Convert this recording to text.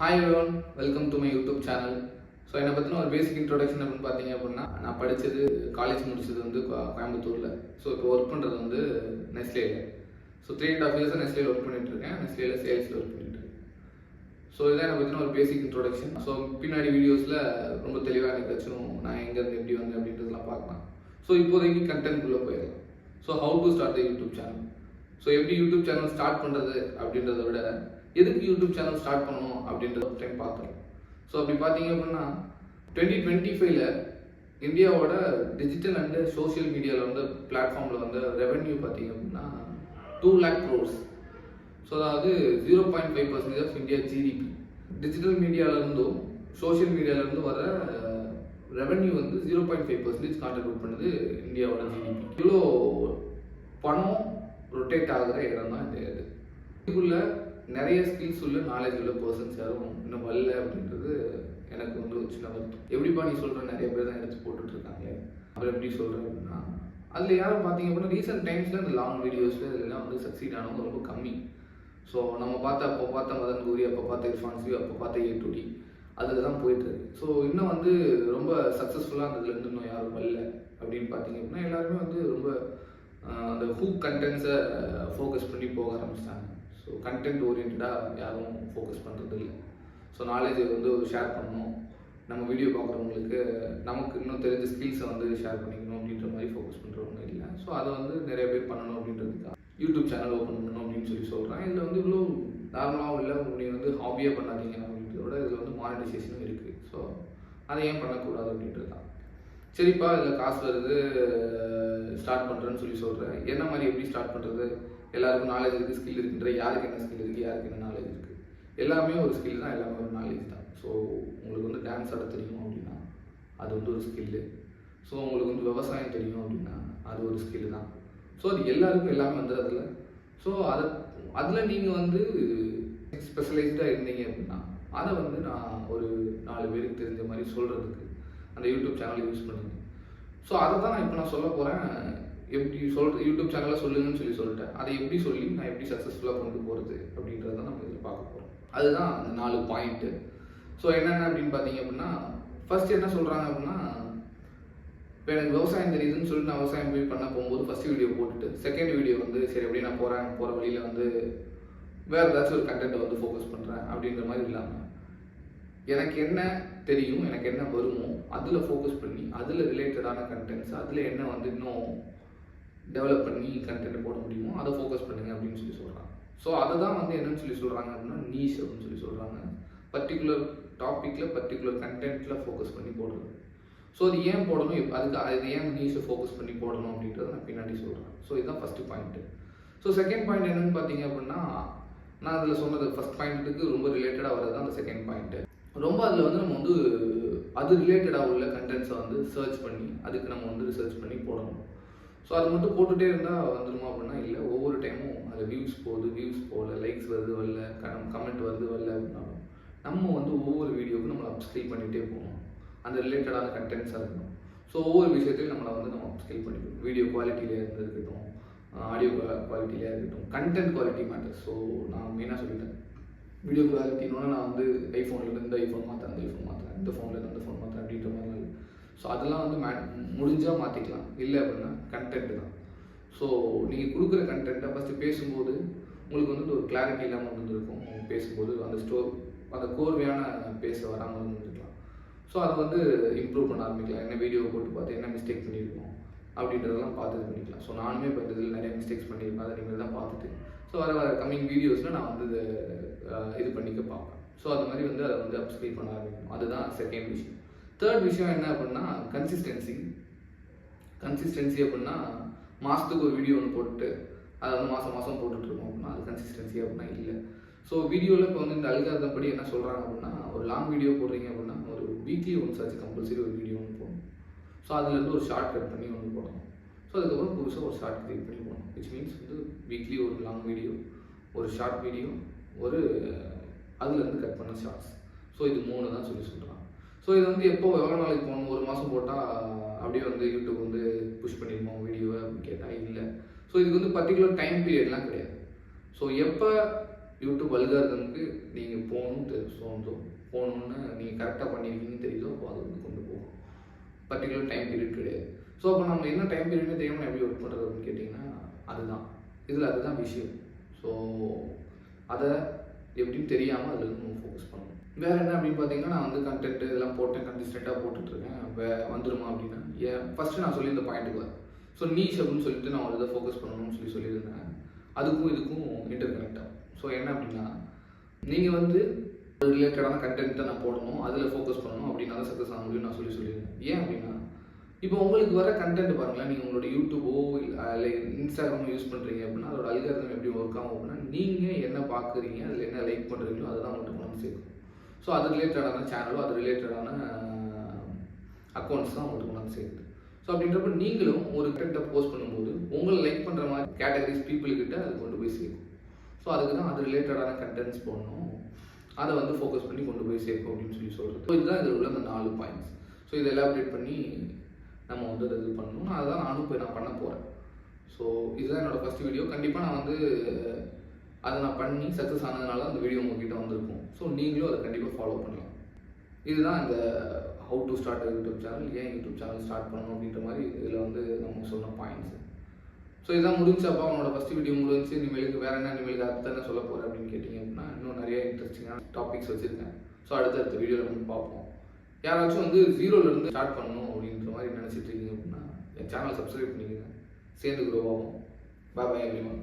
Hi everyone, welcome to my YouTube channel. So என்னை பற்றின ஒரு பேசிக் இன்ட்ரோடக்ஷன் அப்படின்னு பார்த்தீங்க அப்படின்னா நான் படித்தது காலேஜ் முடிச்சது வந்து கோயம்புத்தூரில். ஸோ இப்போ ஒர்க் பண்ணுறது வந்து நெஸ்லேயில். ஸோ 3.5 இயர்ஸாக நெஸ்லேயில் ஒர்க் பண்ணிட்டுருக்கேன். நெஸ்லேயில் சேல்ஸில் ஒர்க் பண்ணிட்டுருக்கேன். ஸோ இதான் என்னை பற்றின ஒரு பேசிக் இன்ட்ரோடக்ஷன். ஸோ பின்னாடி வீடியோஸில் ரொம்ப தெளிவாக எனக்கு வச்சும் நான் எங்கேருந்து எப்படி வந்தேன் அப்படின்றதுலாம் பார்க்கலாம். ஸோ இப்போதைக்கு கண்டென்ட்குள்ளே போயிடலாம். So how to start the YouTube channel. So எப்படி யூடியூப் சேனல் ஸ்டார்ட் பண்ணுறது அப்படின்றத விட எதுக்கு யூடியூப் சேனல் ஸ்டார்ட் பண்ணணும் அப்படின்றத ஒரு டைம் பார்த்துருவோம். ஸோ அப்படி பார்த்தீங்க அப்படின்னா 2025ல் இந்தியாவோட டிஜிட்டல் அண்டு சோஷியல் மீடியாவில் வந்து பிளாட்ஃபார்மில் வந்து ரெவென்யூ பார்த்தீங்க அப்படின்னா 2 lakh crores. ஸோ அதாவது 0.5% ஆஃப் இந்தியா ஜிடிபி. டிஜிட்டல் மீடியாவிலேருந்தும் சோஷியல் மீடியாவிலேருந்து வர ரெவென்யூ வந்து 0.5% கான்ட்ரிபியூட் பண்ணுது இந்தியாவோட ஜிடிபி. இவ்வளோ பணம் ரொட்டேட் ஆகிற இடம் தான் இந்த இது. இதுக்குள்ள நிறைய ஸ்கில்ஸ் உள்ள நாலேஜ் உள்ள பர்சன்ஸ் யாரும் இன்னும் வரல அப்படின்றது எனக்கு வந்து ஒரு சின்ன வருத்தம். எப்படிப்பா நீ சொல்கிற நிறைய பேர் தான் எடுத்து போட்டுட்ருக்காங்க, அப்புறம் எப்படி சொல்கிறேன் அப்படின்னா அதில் யாரும் பார்த்தீங்க அப்படின்னா ரீசெண்ட் டைம்ஸில் இந்த லாங் வீடியோஸில் இதெல்லாம் வந்து சக்சீட் ஆனவங்க ரொம்ப கம்மி. ஸோ நம்ம அப்போ பார்த்த மதன் கௌரி, அப்போ பார்த்த இர்ஃபான்சி, அப்போ பார்த்த A2D அதில் தான் போயிட்டுருக்கு. ஸோ இன்னும் வந்து ரொம்ப சக்ஸஸ்ஃபுல்லாக அதுலேருந்து இன்னும் யாரும் வரல அப்படின்னு பார்த்தீங்க அப்படின்னா எல்லாருமே வந்து ரொம்ப அந்த ஹூக் கண்டென்ட்ஸை ஃபோக்கஸ் பண்ணி போக ஆரம்பிச்சிட்டாங்க. ஸோ கண்டென்ட் ஓரியன்டாக யாரும் ஃபோக்கஸ் பண்ணுறது இல்லை. ஸோ நாலேஜை வந்து ஷேர் பண்ணணும், நம்ம வீடியோ பார்க்குறவங்களுக்கு நமக்கு இன்னும் தெரிஞ்ச ஸ்கில்ஸை வந்து ஷேர் பண்ணிக்கணும் அப்படின்ற மாதிரி ஃபோக்கஸ் பண்ணுறவங்க இல்லை. ஸோ அதை வந்து நிறைய பேர் பண்ணணும் அப்படின்றதுக்காக யூடியூப் சேனல் ஓப்பன் பண்ணணும் அப்படின்னு சொல்கிறேன். இதில் வந்து இவ்வளோ நார்மலாகவும் இல்லை, நீங்கள் வந்து ஹாபியாக பண்ணாதீங்க அப்படின்றதோட இதில் வந்து மானிட்டைசேஷனும் இருக்குது. ஸோ அதை ஏன் பண்ணக்கூடாது அப்படின்றது தான். சரிப்பா இதில் காசு வருது ஸ்டார்ட் பண்ணுறேன்னு சொல்கிறேன். என்ன மாதிரி எப்படி ஸ்டார்ட் பண்ணுறது? எல்லாருக்கும் நாலேஜ் இருக்குது, ஸ்கில் இருக்குன்ற, யாருக்கு என்ன ஸ்கில் இருக்குது, யாருக்கு என்ன நாலேஜ் இருக்குது, எல்லாமே ஒரு ஸ்கில் தான், எல்லாமே ஒரு நாலேஜ் தான். ஸோ உங்களுக்கு வந்து டான்ஸ் ஆட தெரியும் அப்படின்னா அது வந்து ஒரு ஸ்கில்லு. ஸோ உங்களுக்கு வந்து விவசாயம் தெரியும் அப்படின்னா அது ஒரு ஸ்கில் தான். ஸோ அது எல்லாருக்கும் எல்லாமே வந்து அதில். ஸோ அதில் நீங்கள் வந்து ஸ்பெஷலைஸ்டாக இருந்தீங்க அப்படின்னா அதை வந்து நான் ஒரு 4 பேருக்கு தெரிஞ்ச மாதிரி சொல்கிறதுக்கு அந்த யூடியூப் சேனலை யூஸ் பண்ணுங்க. ஸோ அதை தான் நான் இப்போ நான் சொல்ல போகிறேன். எப்படி யூடியூப் சேனலை சொல்லுங்கன்னு சொல்லிட்டேன். அதை எப்படி சொல்லி நான் எப்படி சக்ஸஸ்ஃபுல்லாக கொண்டு போகிறது அப்படின்றத நம்ம இதில் பார்க்க போகிறோம். அதுதான் அந்த 4 பாயிண்ட்டு. ஸோ என்னென்ன அப்படின்னு பார்த்தீங்க அப்படின்னா ஃபஸ்ட்டு என்ன சொல்கிறாங்க அப்படின்னா, இப்போ எனக்கு விவசாயம் தெரியுதுன்னு சொல்லிட்டு நான் விவசாயம் போய் பண்ண போகும்போது ஃபஸ்ட்டு வீடியோ போட்டுட்டு செகண்ட் வீடியோ வந்து சரி அப்படியே நான் போகிற வழியில் வந்து வேறு ஏதாச்சும் ஒரு கண்டென்ட்டை வந்து ஃபோக்கஸ் பண்ணுறேன் அப்படின்ற மாதிரி இல்லாமல் எனக்கு என்ன தெரியும், எனக்கு என்ன வருமோ அதில் ஃபோக்கஸ் பண்ணி அதில் ரிலேட்டடான கண்டென்ட்ஸ், அதில் என்ன வந்து இன்னும் டெவலப் பண்ணி கண்டென்ட் போட முடியுமோ அதை ஃபோக்கஸ் பண்ணுங்க அப்படின்னு சொல்கிறாங்க. ஸோ அதை தான் வந்து என்னன்னு சொல்கிறாங்க அப்படின்னா நீஷ் அப்படின்னு சொல்கிறாங்க. பர்டிகுலர் டாப்பிக்கில் பர்டிகுலர் கண்டென்ட்டில் ஃபோக்கஸ் பண்ணி போடுறது. ஸோ அது ஏன் போடணும், அது ஏன் நீஷை ஃபோக்கஸ் பண்ணி போடணும் அப்படின்றத நான் பின்னாடி சொல்கிறேன். ஸோ இதுதான் first point. So second point என்னென்னு பார்த்தீங்க அப்படின்னா நான் அதில் சொன்னது ஃபஸ்ட் பாயிண்ட்டுக்கு ரொம்ப ரிலேட்டடாக வர்றது தான் அந்த செகண்ட் பாயிண்ட்டு. ரொம்ப அதில் வந்து நம்ம வந்து அது ரிலேட்டடாக உள்ள கண்டென்ட்ஸை வந்து சர்ச் பண்ணி அதுக்கு நம்ம வந்து ரிசர்ச் பண்ணி போடணும். ஸோ அது மட்டும் போட்டுகிட்டே இருந்தால் வந்துடுமா அப்படின்னா இல்லை. ஒவ்வொரு டைமும் அது வியூஸ் போகல, லைக்ஸ் வருது வரல, கமெண்ட் வருது வரல அப்படின்னாலும் நம்ம வந்து ஒவ்வொரு வீடியோவுக்கும் நம்மளை அப்ஸ்கிரைப் பண்ணிகிட்டே போகணும். அந்த ரிலேட்டடான கண்டென்ட்ஸாக இருக்கணும். ஸோ ஒவ்வொரு விஷயத்தையும் நம்ம அப்ஸ்கிரைப் பண்ணிக்கணும். வீடியோ குவாலிட்டியிலே இருக்கட்டும், ஆடியோ குவாலிட்டியிலே இருக்கட்டும், கண்டென்ட் குவாலிட்டி மேட்டர்ஸ். ஸோ நான் மெயினாக சொல்லிட்டேன், வீடியோ குவாலிட்டின்னு நான் வந்து ஐஃபோன்லேருந்து இந்த ஐஃபோன் மாற்றேன், அந்த ஐஃபோன் மாற்றேன், இந்த ஃபோன்லேருந்து அந்த ஃபோன் மாற்றேன் அப்படின்ற மாதிரி. ஸோ அதெல்லாம் வந்து முடிஞ்சால் மாற்றிக்கலாம், இல்லை அப்படின்னா கண்டென்ட் தான். ஸோ நீங்கள் கொடுக்குற கண்டென்ட்டை ஃபஸ்ட்டு பேசும்போது உங்களுக்கு வந்து ஒரு கிளாரிட்டி இல்லாமல் இருந்திருக்கும். பேசும்போது அந்த கோர்வையான பேச வராமல் இருந்துருக்கலாம். ஸோ அதை வந்து இம்ப்ரூவ் பண்ண ஆரம்பிக்கலாம். என்ன வீடியோ போட்டு பார்த்து என்ன மிஸ்டேக் பண்ணியிருக்கோம் அப்படின்றதெல்லாம் பார்த்து பண்ணிக்கலாம். ஸோ நானுமே இப்போ இந்த இதில் நிறைய மிஸ்டேக்ஸ் பண்ணியிருக்கேன். அதை நீங்கள் தான் பார்த்துட்டு ஸோ வர கம்மிங் வீடியோஸில் நான் வந்து இது பண்ணிக்க பார்ப்பேன். ஸோ அது மாதிரி வந்து அதை வந்து அப்ஸ்கிரைப் பண்ண ஆரம்பிக்கணும். அதுதான் செகண்ட் விஷயம். தேர்ட் விஷயம் என்ன அப்படின்னா கன்சிஸ்டன்சி அப்படின்னா மாதத்துக்கு ஒரு வீடியோ ஒன்று போட்டு அதை வந்து மாதம் போட்டுட்ருக்கோம் அப்படின்னா அது கன்சிஸ்டன்சி அப்படின்னா இல்லை. ஸோ வீடியோவில் இப்போ வந்து இந்த அல்காரிதம் படி என்ன சொல்கிறாங்க அப்படின்னா ஒரு லாங் வீடியோ போடுறீங்க அப்படின்னா ஒரு வீக்லி ஒன்ஸ் ஆச்சு கம்பல்சரி ஒரு வீடியோ ஒன்று போடணும். ஸோ அதுலேருந்து ஒரு ஷார்ட் கட் பண்ணி ஒன்று போடணும். ஸோ அதுக்கப்புறம் புதுசாக ஒரு ஷார்ட் கிரியேட் பண்ணி போடணும். விச் மீன்ஸ் வந்து வீக்லி ஒரு லாங் வீடியோ, ஒரு ஷார்ட் வீடியோ, ஒரு அதுலேருந்து கட் பண்ண ஷார்ட்ஸ். ஸோ இது 3 தான் சொல்கிறாங்க. ஸோ இது வந்து எவ்வளோ நாளைக்கு போகணும்? ஒரு மாதம் போட்டால் அப்படியே வந்து யூடியூப் வந்து புஷ் பண்ணியிருப்போம் வீடியோவை அப்படின்னு கேட்டால் இல்லை. ஸோ இதுக்கு வந்து பர்டிகுலர் டைம் பீரியட்லாம் கிடையாது. ஸோ எப்போ யூடியூப் அல்காரிதமுக்கு நீங்கள் போகணும்னு நீங்கள் கரெக்டாக பண்ணியிருக்கீங்கன்னு தெரியுதோ அப்போ அது வந்து கொண்டு போகும். பர்டிகுலர் டைம் பீரியட் கிடையாது. ஸோ அப்போ நம்ம என்ன டைம் பீரியட்னு தெரியாமல் எப்படி ஒர்க் பண்ணுறது அப்படின்னு கேட்டிங்கன்னா அதுதான் விஷயம். ஸோ அதை எப்படின்னு தெரியாமல் அதில் வந்து நம்ம ஃபோக்கஸ் பண்ணணும். வேறு என்ன அப்படின்னு பார்த்தீங்கன்னா, நான் வந்து கண்டென்ட் இதெல்லாம் போட்டேன், கன்சிஸ்டண்ட்டாக போட்டுட்ருக்கேன். வந்துருமா அப்படின்னா ஃபஸ்ட்டு நான் சொல்லியிருந்த பாயிண்ட்டுக்கு வரேன். ஸோ நீஷ் அப்படின்னு சொல்லிட்டு நான் ஒரு இதை ஃபோக்கஸ் பண்ணணும்னு சொல்லியிருந்தேன். அதுக்கும் இதுக்கும் இன்டர் கனெக்ட் ஆகும். ஸோ என்ன அப்படின்னா, நீங்கள் வந்து ஒரு ரிலேட்டடான கண்டென்ட்டை நான் போடணும், அதில் ஃபோக்கஸ் பண்ணணும் அப்படின்னா தான் சக்ஸஸ் ஆக முடியும் நான் சொல்லியிருந்தேன். ஏன் அப்படின்னா, இப்போ உங்களுக்கு வர கண்டென்ட் பாருங்களேன், நீங்கள் உங்களோட யூடியூபோ இல்லை இன்ஸ்டாகிராமோ யூஸ் பண்ணுறீங்க அப்படின்னா அதோட அல்காரிதம் எப்படி ஒர்க் ஆகும் அப்படின்னா, நீங்கள் என்ன பார்க்குறீங்க, அதில் என்ன லைக் பண்ணுறீங்களோ அதுதான் உங்களுக்கு கொண்டு சேர்க்கும். ஸோ அது ரிலேட்டடான சேனலோ அது ரிலேட்டடான அக்கௌண்ட்ஸ் தான் உங்களுக்கு கொண்டு சேர்க்குது. ஸோ அப்படின்றப்ப நீங்களும் ஒரு கண்டென்ட்டை போஸ்ட் பண்ணும்போது உங்களை லைக் பண்ணுற மாதிரி கேட்டகரிஸ் பீப்புள்கிட்ட அது கொண்டு போய் சேர்க்கும். ஸோ அதுக்கு தான் அது ரிலேட்டடான கண்டென்ட்ஸ் போடணும், அதை வந்து ஃபோக்கஸ் பண்ணி கொண்டு போய் சேர்க்கும் அப்படின்னு சொல்கிறது. ஸோ இதுதான் இதில் உள்ள அந்த 4 பாயிண்ட்ஸ். ஸோ இதை எலாபரேட் பண்ணி நம்ம வந்து அதை இது பண்ணணும். அதுதான் நானும் போய் நான் பண்ண போகிறேன். ஸோ இதுதான் என்னோடய ஃபஸ்ட் வீடியோ. கண்டிப்பாக நான் வந்து அதை நான் பண்ணி சக்ஸஸ் ஆனதுனால அந்த வீடியோ உங்ககிட்ட வந்திருக்கும். ஸோ நீங்களும் அதை கண்டிப்பாக ஃபாலோ பண்ணலாம். இதுதான் இந்த how to start YouTube channel, ஏன் யூடியூப் சேனல் ஸ்டார்ட் பண்ணணும் அப்படின்ற மாதிரி இதில் வந்து நம்ம சொன்ன பாயிண்ட்ஸ். ஸோ இதான் முடிஞ்சப்பா அவனோட ஃபஸ்ட் வீடியோ முடிஞ்சு. இனிமேலுக்கு வேறு இனிமேலுக்கு அடுத்து என்ன சொல்ல போகிறேன் அப்படின்னு கேட்டிங்க அப்படின்னா, இன்னும் நிறைய இன்ட்ரெஸ்டிங்கான டாபிக்ஸ் வச்சுருக்கேன். ஸோ அடுத்த வீடியோவில் வந்து பார்ப்போம். யாராச்சும் வந்து 0லேருந்து ஸ்டார்ட் பண்ணணும் அப்படின்ற மாதிரி நினச்சிட்டு இருக்கீங்க அப்படின்னா என் சேனல் சப்ஸ்கிரைப் பண்ணிக்கோங்க, சேர்ந்து க்ரோ ஆகும். பாய் எவ்ரிவன்.